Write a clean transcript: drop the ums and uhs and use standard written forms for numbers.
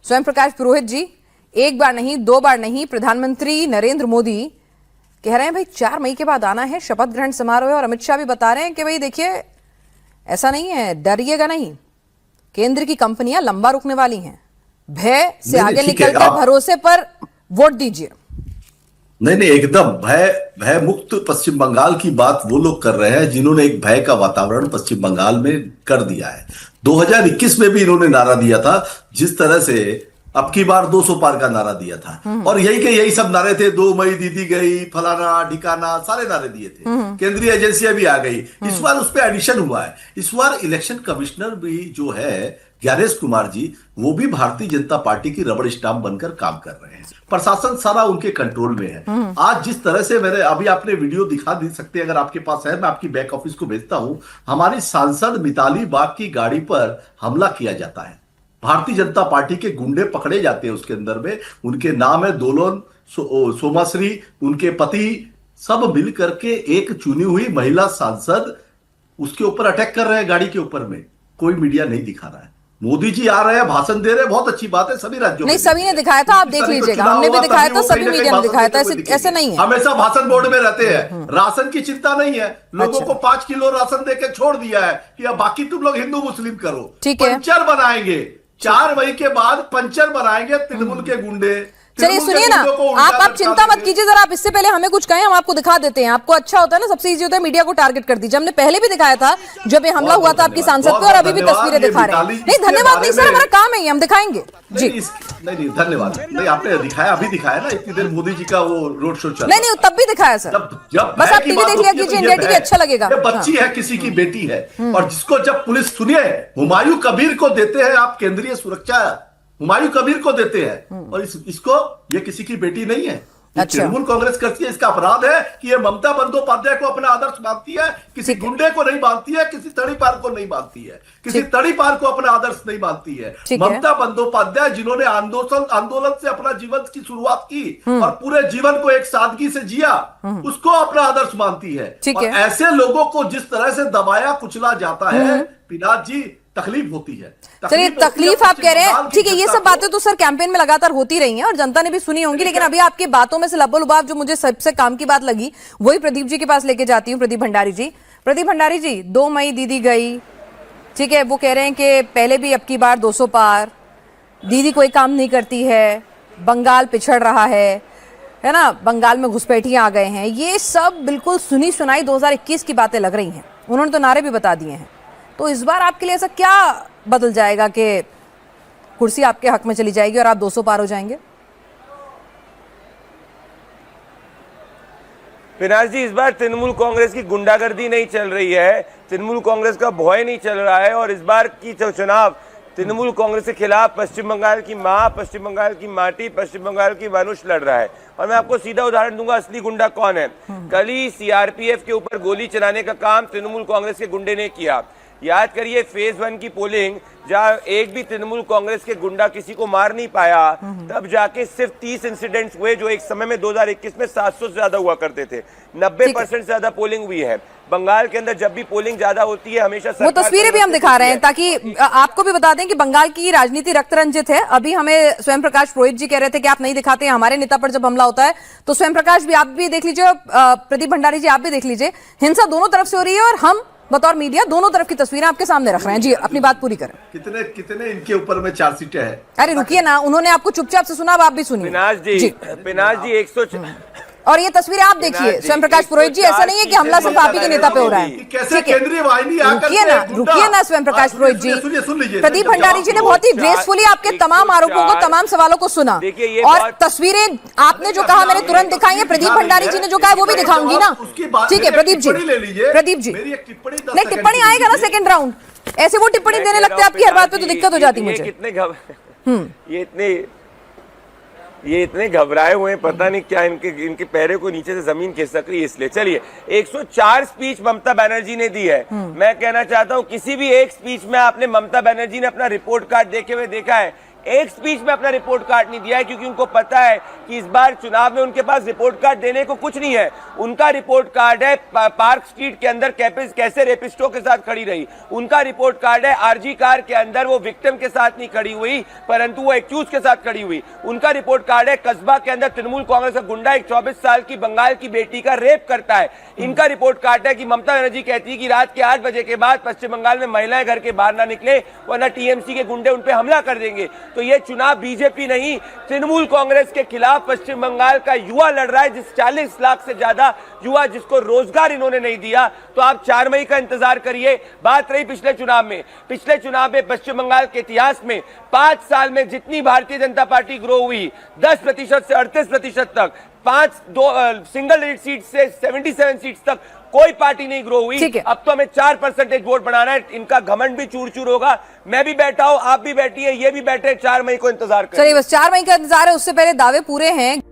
स्वयं प्रकाश पुरोहित जी, एक बार नहीं, दो बार नहीं, प्रधानमंत्री नरेंद्र मोदी कह रहे हैं भाई 4 मई के बाद आना है शपथ ग्रहण समारोह, और अमित शाह भी बता रहे हैं कि भाई देखिए ऐसा नहीं है, डरिएगा नहीं, केंद्र की कंपनियां लंबा रुकने वाली हैं, भय से आगे निकलकर भरोसे पर वोट दीजिए। नहीं, एकदम भय मुक्त पश्चिम बंगाल की बात वो लोग कर रहे हैं जिन्होंने एक भय का वातावरण पश्चिम बंगाल में कर दिया है। 2021 में भी इन्होंने नारा दिया था, जिस तरह से अब की बार 200 पार का नारा दिया था, और यही सब नारे थे। 2 मई दीदी गई, फलाना ठिकाना, सारे नारे दिए थे। केंद्रीय एजेंसियां भी आ गई। इस बार उस पर एडिशन हुआ है। इस बार इलेक्शन कमिश्नर भी जो है ज्ञानेश कुमार जी, वो भी भारतीय जनता पार्टी की रबड़ स्टाम्प बनकर काम कर रहे हैं। प्रशासन सारा उनके कंट्रोल में है। आज जिस तरह से मैंने अभी आपने वीडियो दिखा दे सकते हैं, अगर आपके पास है, मैं आपकी बैक ऑफिस को भेजता हूं। हमारी सांसद मिताली बाग की गाड़ी पर हमला किया जाता है, भारतीय जनता पार्टी के गुंडे पकड़े जाते हैं उसके अंदर में। उनके नाम है दोलन सोमाश्री, उनके पति, सब मिल करके एक चुनी हुई महिला सांसद उसके ऊपर अटैक कर रहे हैं गाड़ी के ऊपर में। कोई मीडिया नहीं दिखा रहा है। मोदी जी आ रहे हैं, भाषण दे रहे हैं, बहुत अच्छी बात है। सभी राज्यों नहीं, सभी ने दिखाया था, आप देख लीजिएगा, हमने भी दिखाया था, सभी मीडिया ने दिखाया था। ऐसे नहीं है, हमेशा भाषण बोर्ड में रहते हैं। राशन की चिंता नहीं है, लोगों को 5 किलो राशन देके छोड़ दिया है कि अब बाकी तुम लोग हिंदू मुस्लिम करो। ठीक है, पंचर बनाएंगे 4 मई के बाद, पंचर बनाएंगे तृणमूल के गुंडे। चलिए सुनिए ना, आप चिंता मत कीजिए जरा, आप इससे पहले हमें कुछ कहें, हम आपको दिखा देते हैं। आपको अच्छा होता है ना, सबसे इजी होता है मीडिया को टारगेट कर दीजिए। हमने पहले भी दिखाया था जब ये हमला हुआ था आपकी सांसद पे, और अभी भी तस्वीरें दिखा रहे हैं। नहीं धन्यवाद नहीं सर, हमारा काम है, हम दिखाएंगे जी। नहीं धन्यवाद, नहीं आपने दिखाया, अभी दिखाया ना, इतनी देर मोदी जी का वो रोड शो चला। नहीं तब भी दिखाया सर, बस आप टीवी देख लिया कीजिए, इंडिया टीवी अच्छा लगेगा। बच्ची है, किसी की बेटी है, और जिसको जब पुलिस, सुनिए, हुमायूं कबीर को देते हैं आप केंद्रीय सुरक्षा, हुमायूं कबीर को देते हैं, और इसको, ये किसी की बेटी नहीं है। अच्छा। तृणमूल कांग्रेस करती है, इसका अपराध है कि ये ममता बंदोपाध्याय को अपना आदर्श मानती है, किसी गुंडे को नहीं मानती है, किसी तड़ीपार को नहीं मानती है, किसी तड़ीपार को अपना आदर्श नहीं मानती है। ममता बंदोपाध्याय जिन्होंने आंदोलन से अपना जीवन की शुरुआत की और पूरे जीवन को एक सादगी से जिया, उसको अपना आदर्श मानती है। और ऐसे लोगों को जिस तरह से दबाया कुचला जाता है, पिनाक जी, तकलीफ होती है। चलिए तकलीफ आप कह रहे हैं, ठीक है, ये सब बातें तो सर कैंपेन में लगातार होती रही हैं और जनता ने भी सुनी होंगी, लेकिन अभी आपकी बातों में से लबोलुबाब जो मुझे सबसे काम की बात लगी, वही प्रदीप जी के पास लेके जाती हूँ। प्रदीप भंडारी जी, 2 मई दीदी गई, ठीक है, वो कह रहे हैं कि पहले भी अब की बार 200 पार, दीदी कोई काम नहीं करती है, बंगाल पिछड़ रहा है ना, बंगाल में घुसपैठियां आ गए हैं। ये सब बिल्कुल सुनी सुनाई 2021 की बातें लग रही हैं। उन्होंने तो नारे भी बता दिए हैं। तो इस बार आपके लिए ऐसा क्या बदल जाएगा कि कुर्सी आपके हक में चली जाएगी और आप 200 पार हो जाएंगे? पिनाक जी, इस बार तृणमूल कांग्रेस की गुंडागर्दी नहीं चल रही है, तृणमूल कांग्रेस का भय नहीं चल रहा है, और इस बार की चुनाव तृणमूल कांग्रेस के खिलाफ पश्चिम बंगाल की मां, पश्चिम बंगाल की माटी, पश्चिम बंगाल की मानुष लड़ रहा है। और मैं आपको सीधा उदाहरण दूंगा, असली गुंडा कौन है। कल ही सीआरपीएफ के ऊपर गोली चलाने का काम तृणमूल कांग्रेस के गुंडे ने किया। याद करिए फेज 1 की पोलिंग, जहां एक भी तृणमूल कांग्रेस के गुंडा किसी को मार नहीं पाया, तब जाके सिर्फ 30 इंसिडेंट्स हुए, जो एक समय में 2021 में 700 से ज्यादा हुआ करते थे। 90% से ज्यादा पोलिंग हुई है बंगाल के अंदर। जब भी पोलिंग ज्यादा होती है, हमेशा वो तस्वीरें भी हम दिखा रहे हैं, ताकि आपको भी बता दें कि बंगाल की राजनीति रक्त रंजित है। अभी हमें स्वयं प्रकाश पुरोहित जी कह रहे थे कि आप नहीं दिखाते हैं हमारे नेता पर जब हमला होता है, तो स्वयं प्रकाश भी, आप भी देख लीजिए, प्रदीप भंडारी जी आप भी देख लीजिए, हिंसा दोनों तरफ से हो रही है, और हम बतौर मीडिया दोनों तरफ की तस्वीरें आपके सामने रख रहे हैं। जी, अपनी बात पूरी करें। कितने इनके ऊपर में चार्जशीटें हैं? अरे रुकिए ना, उन्होंने आपको चुपचाप से सुना, अब आप भी सुनिए। पिनाक जी 100, और ये तस्वीरें आप देखिए स्वयं प्रकाश पुरोहित जी, ऐसा नहीं है कि हमला सिर्फ आप ही के नेता पे हो रहा है। रुकिए ना स्वयं प्रकाश पुरोहित जी, प्रदीप भंडारी जी ने बहुत ही ग्रेसफुली आपके तमाम आरोपों को, तमाम सवालों को सुना, और तस्वीरें आपने जो कहा मैंने तुरंत दिखाई है, प्रदीप भंडारी जी ने जो कहा वो भी दिखाऊंगी ना। ठीक है प्रदीप जी, नहीं टिप्पणी आएगा ना सेकंड राउंड, ऐसे वो टिप्पणी देने लगते हैं आपकी हर बात पे, तो दिक्कत हो जाती मुझे। ये इतने घबराए हुए हैं, पता नहीं क्या इनके पैरों को नीचे से जमीन खिसक रही है, इसलिए। चलिए, 104 स्पीच ममता बनर्जी ने दी है। मैं कहना चाहता हूं, किसी भी एक स्पीच में आपने ममता बनर्जी ने अपना रिपोर्ट कार्ड देखे हुए देखा है? एक स्पीच में अपना रिपोर्ट कार्ड नहीं दिया है, क्योंकि उनको पता है कि इस बार चुनाव में उनके पास रिपोर्ट कार्ड देने को कुछ नहीं है। उनका रिपोर्ट कार्ड है पार्क स्ट्रीट के अंदर कैसे रेपिस्टों के साथ खड़ी रही। उनका रिपोर्ट कार्ड है आरजी कार के अंदर वो विक्टिम के साथ नहीं खड़ी हुई, परंतु वो एक्यूज के साथ खड़ी हुई। उनका रिपोर्ट कार्ड है कस्बा के अंदर तृणमूल कांग्रेस का गुंडा एक 24 साल की बंगाल की बेटी का रेप करता है। इनका रिपोर्ट कार्ड है कि ममता बनर्जी कहती है कि रात के 8 बजे के बाद पश्चिम बंगाल में महिलाएं घर के बाहर ना निकले, वरना टीएमसी के गुंडे उन पे हमला कर देंगे। तो ये चुनाव बीजेपी नहीं, तृणमूल कांग्रेस के खिलाफ पश्चिम बंगाल का युवा लड़ रहा है, जिस 40 लाख से ज्यादा युवा जिसको रोजगार इन्होंने नहीं दिया। तो आप 4 मई का इंतजार करिए। बात रही पिछले चुनाव में पश्चिम बंगाल के इतिहास में 5 साल में जितनी भारतीय जनता पार्टी ग्रो हुई 10% से 38% तक, 5 सिंगल डिजिट सीट से 77 सीट्स तक कोई पार्टी नहीं ग्रो हुई। अब तो हमें 4% वोट बनाना है। इनका घमंड भी चूर चूर होगा। मैं भी बैठा हूं, आप भी बैठिए, ये भी बैठे, 4 मई को इंतजार करें। चलिए बस 4 मई का इंतजार है, उससे पहले दावे पूरे हैं।